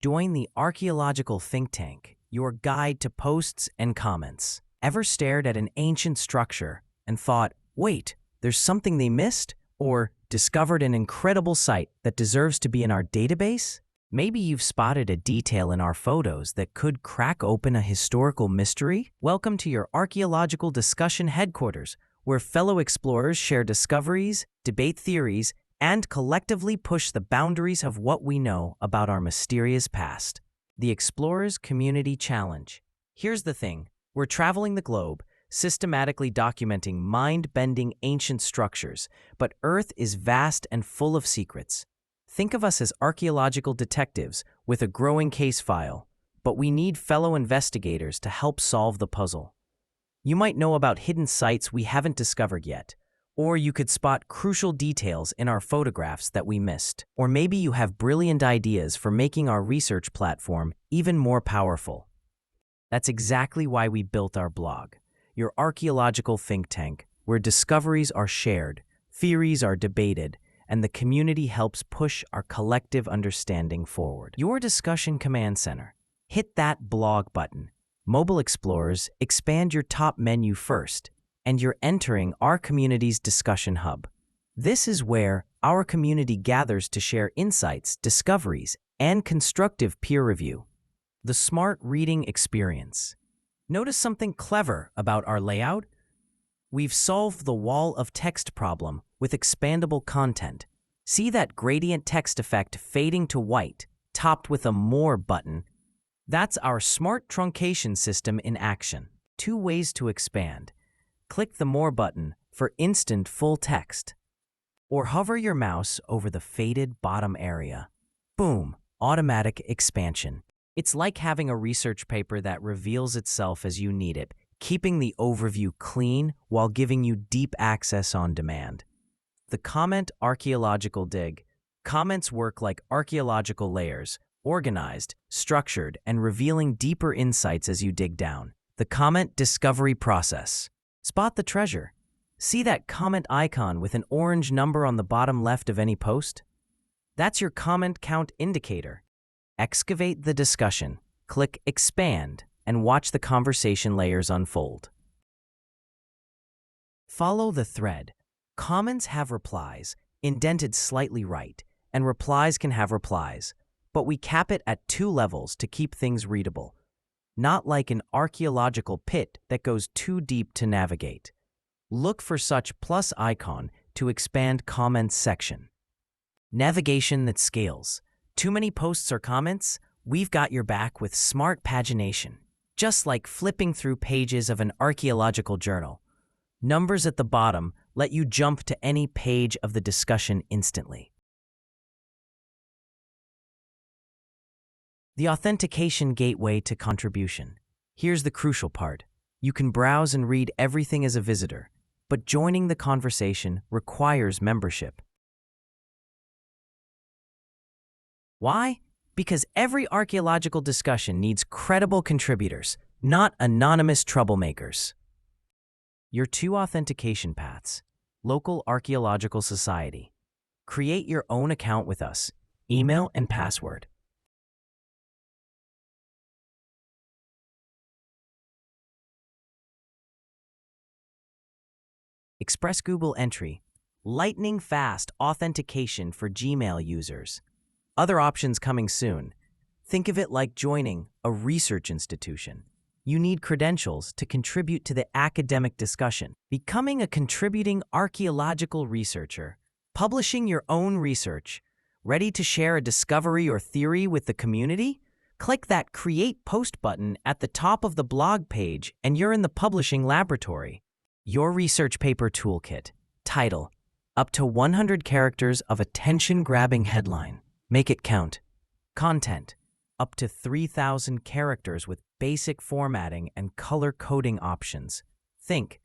Join the Archaeological think tank, your guide to posts and comments. Ever stared at an ancient structure and thought, wait, there's something they missed? Or discovered an incredible site that deserves to be in our database? Maybe you've spotted a detail in our photos that could crack open a historical mystery? Welcome to your archaeological discussion headquarters, where fellow explorers share discoveries, debate theories, and collectively push the boundaries of what we know about our mysterious past. The Explorers Community Challenge. Here's the thing. We're traveling the globe, systematically documenting mind-bending ancient structures, but Earth is vast and full of secrets. Think of us as archaeological detectives with a growing case file, but we need fellow investigators to help solve the puzzle. You might know about hidden sites we haven't discovered yet, or you could spot crucial details in our photographs that we missed. Or maybe you have brilliant ideas for making our research platform even more powerful. That's exactly why we built our blog, your archaeological think tank, where discoveries are shared, theories are debated, and the community helps push our collective understanding forward. Your discussion command center. Hit that blog button. Mobile explorers, expand your top menu first, and you're entering our community's discussion hub. This is where our community gathers to share insights, discoveries, and constructive peer review. The smart reading experience. Notice something clever about our layout? We've solved the wall of text problem with expandable content. See that gradient text effect fading to white, topped with a More button? That's our smart truncation system in action. 2 ways to expand. Click the More button for instant full text, or hover your mouse over the faded bottom area. Boom, automatic expansion. It's like having a research paper that reveals itself as you need it, keeping the overview clean while giving you deep access on demand. The Comment Archaeological Dig. Comments work like archaeological layers, organized, structured, and revealing deeper insights as you dig down. The Comment Discovery Process. Spot the treasure. See that comment icon with an orange number on the bottom left of any post? That's your comment count indicator. Excavate the discussion. Click Expand and watch the conversation layers unfold. Follow the thread. Comments have replies, indented slightly right, and replies can have replies, but we cap it at 2 levels to keep things readable. Not like an archaeological pit that goes too deep to navigate. Look for such plus icon to expand comments section. Navigation that scales. Too many posts or comments? We've got your back with smart pagination. Just like flipping through pages of an archaeological journal. Numbers at the bottom let you jump to any page of the discussion instantly. The authentication gateway to contribution. Here's the crucial part. You can browse and read everything as a visitor, but joining the conversation requires membership. Why? Because every archaeological discussion needs credible contributors, not anonymous troublemakers. Your 2 authentication paths. Local Archaeological Society. Create your own account with us. Email and password. Express Google entry. Lightning-fast authentication for Gmail users. Other options coming soon. Think of it like joining a research institution. You need credentials to contribute to the academic discussion. Becoming a contributing archaeological researcher. Publishing your own research. Ready to share a discovery or theory with the community? Click that Create Post button at the top of the blog page and you're in the publishing laboratory. Your research paper toolkit. Title: Up to 100 characters of attention-grabbing headline. Make it count. Content: up to 3,000 characters with basic formatting and color coding options. Think: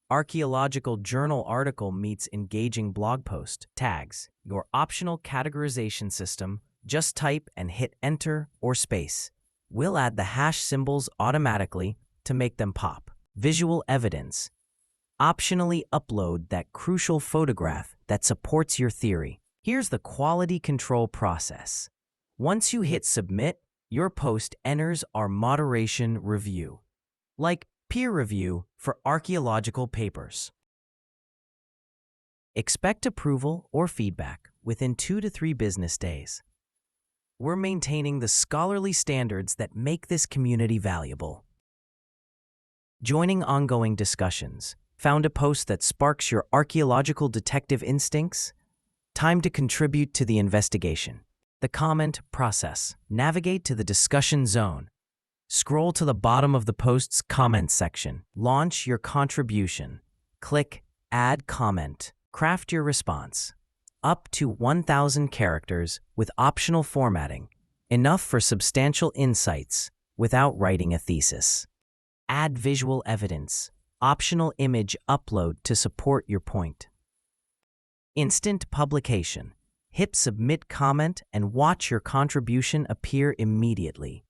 archaeological journal article meets engaging blog post. Tags: your optional categorization system. Just type and hit enter or space. We'll add the hash symbols automatically to make them pop. Visual evidence: optionally upload that crucial photograph that supports your theory. Here's the quality control process. Once you hit submit, Your post enters our moderation review, like peer review for archaeological papers. Expect approval or feedback within 2 to 3 business days. We're maintaining the scholarly standards that make this community valuable. Joining ongoing discussions. Found a post that sparks your archaeological detective instincts? Time to contribute to the investigation. The comment process. Navigate to the discussion zone. Scroll to the bottom of the post's comment section. Launch your contribution. Click Add Comment. Craft your response. Up to 1,000 characters with optional formatting. Enough for substantial insights without writing a thesis. Add visual evidence. Optional image upload to support your point. Instant publication. Hit submit comment and watch your contribution appear immediately.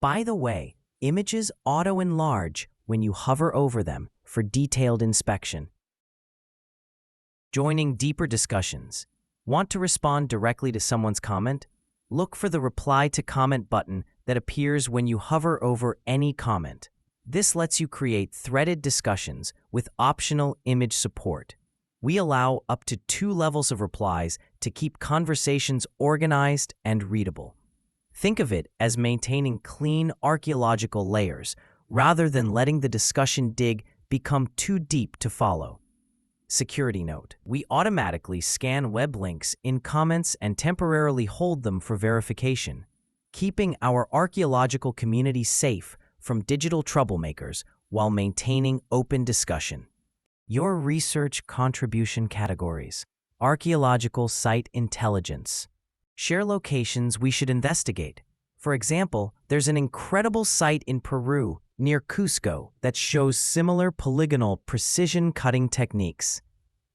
By the way, images auto-enlarge when you hover over them for detailed inspection. Joining deeper discussions. Want to respond directly to someone's comment? Look for the Reply to Comment button that appears when you hover over any comment. This lets you create threaded discussions with optional image support. We allow up to 2 levels of replies to keep conversations organized and readable. Think of it as maintaining clean archaeological layers rather than letting the discussion dig become too deep to follow. Security note: we automatically scan web links in comments and temporarily hold them for verification, keeping our archaeological community safe from digital troublemakers while maintaining open discussion. Your research contribution categories. Archaeological site intelligence. Share locations we should investigate. For example, there's an incredible site in Peru near Cusco that shows similar polygonal precision cutting techniques.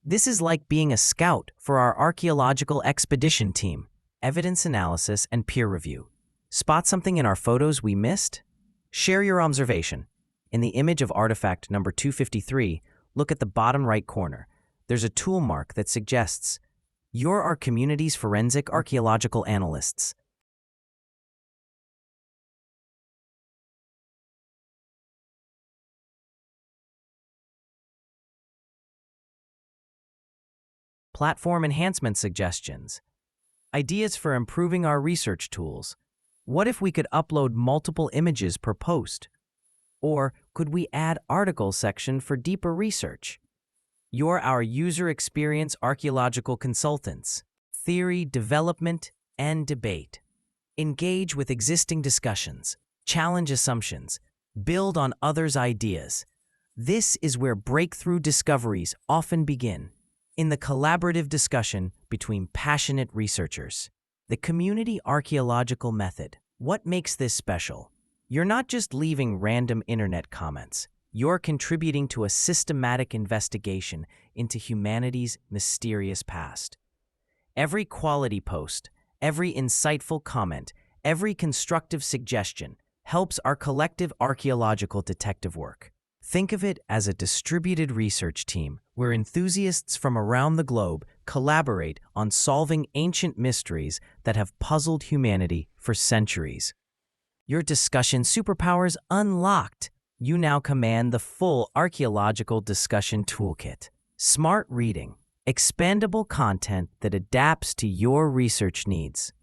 This is like being a scout for our archaeological expedition team. Evidence analysis and peer review. Spot something in our photos we missed? Share your observation. In the image of artifact number 253, look at the bottom right corner. There's a tool mark that suggests you're our community's forensic archaeological analysts. Platform enhancement suggestions. Ideas for improving our research tools. What if we could upload multiple images per post? Or could we add article section for deeper research? You're our user experience archaeological consultants. Theory, development, and debate. Engage with existing discussions. Challenge assumptions. Build on others' ideas. This is where breakthrough discoveries often begin. In the collaborative discussion between passionate researchers. The community archaeological method. What makes this special? You're not just leaving random internet comments. You're contributing to a systematic investigation into humanity's mysterious past. Every quality post, every insightful comment, every constructive suggestion helps our collective archaeological detective work. Think of it as a distributed research team where enthusiasts from around the globe collaborate on solving ancient mysteries that have puzzled humanity for centuries. Your discussion superpowers unlocked. You now command the full archaeological discussion toolkit. Smart reading, expandable content that adapts to your research needs.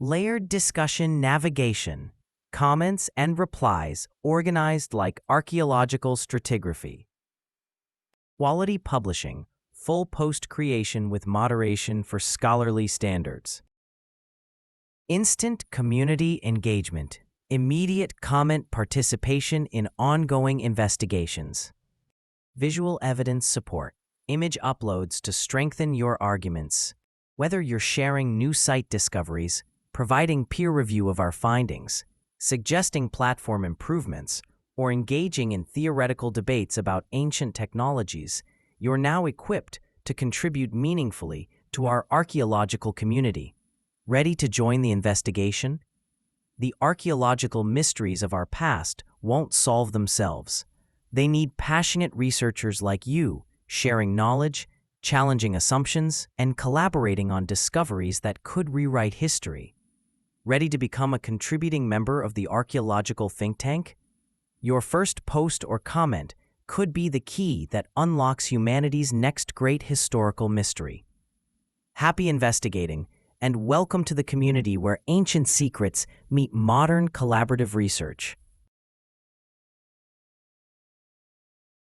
Layered discussion navigation, comments and replies organized like archaeological stratigraphy. Quality publishing, full post creation with moderation for scholarly standards. Instant community engagement, immediate comment participation in ongoing investigations. Visual evidence support, image uploads to strengthen your arguments. Whether you're sharing new site discoveries, providing peer review of our findings, suggesting platform improvements, or engaging in theoretical debates about ancient technologies, you're now equipped to contribute meaningfully to our archaeological community. Ready to join the investigation? The archaeological mysteries of our past won't solve themselves. They need passionate researchers like you, sharing knowledge, challenging assumptions, and collaborating on discoveries that could rewrite history. Ready to become a contributing member of the archaeological think tank? Your first post or comment could be the key that unlocks humanity's next great historical mystery. Happy investigating, and welcome to the community where ancient secrets meet modern collaborative research.